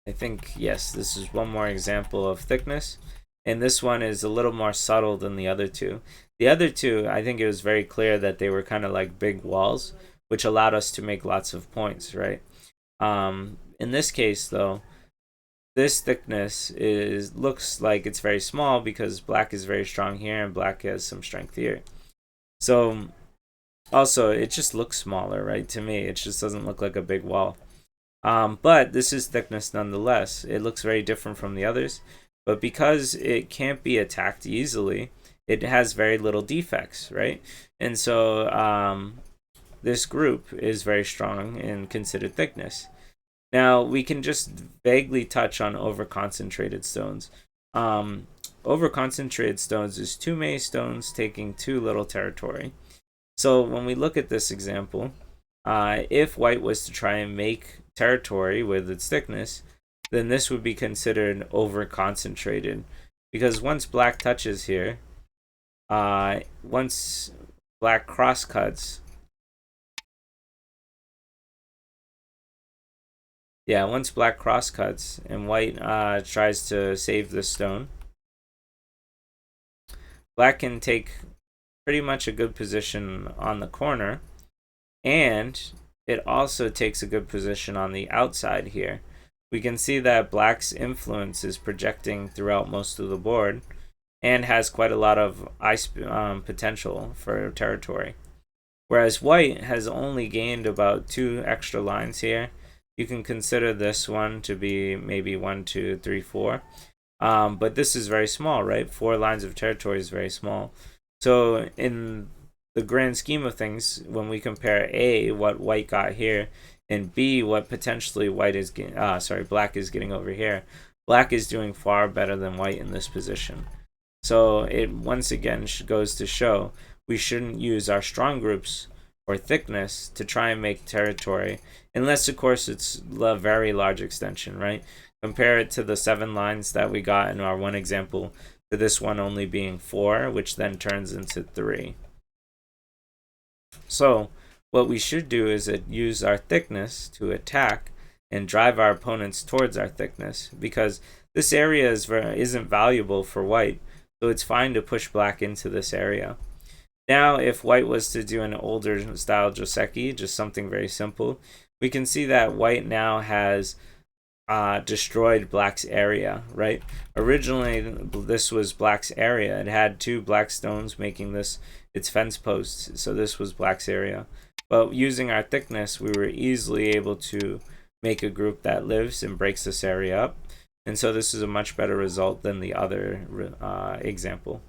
I think, yes, this is one more example of thickness. And this one is a little more subtle than the other two. The other two, I think it was very clear that they were kind of like big walls, which allowed us to make lots of points, right? In this case, though, this thickness looks like it's very small because black is very strong here and black has some strength here. So also, it just looks smaller, right? To me, it just doesn't look like a big wall. But this is thickness nonetheless. It looks very different from the others, but because it can't be attacked easily, it has very little defects, right? And so this group is very strong in considered thickness. Now we can just vaguely touch on overconcentrated stones. Overconcentrated stones is too many stones taking too little territory. So when we look at this example, if white was to try and make territory with its thickness, then this would be considered over concentrated, because once black touches here, once black cross cuts, once black cross cuts and white tries to save the stone, black can take pretty much a good position on the corner, and it also takes a good position on the outside here. We can see that black's influence is projecting throughout most of the board and has quite a lot of ice potential for territory. Whereas white has only gained about 2 extra lines here. You can consider this one to be maybe 1, 2, 3, 4. But this is very small, right? 4 lines of territory is very small. So in the grand scheme of things, when we compare A, what white got here, and B, what potentially black is getting over here, black is doing far better than white in this position. So it once again goes to show we shouldn't use our strong groups or thickness to try and make territory, unless of course it's a very large extension, right? Compare it to the 7 lines that we got in our one example, to this one only being 4, which then turns into 3. So what we should do is use our thickness to attack and drive our opponents towards our thickness, because this area isn't valuable for white, so it's fine to push black into this area. Now, if white was to do an older style Joseki, just something very simple, we can see that white now has destroyed black's area, right? Originally, this was black's area. It had 2 black stones making this its fence posts, so this was black's area. But using our thickness, we were easily able to make a group that lives and breaks this area up. And so this is a much better result than the other example.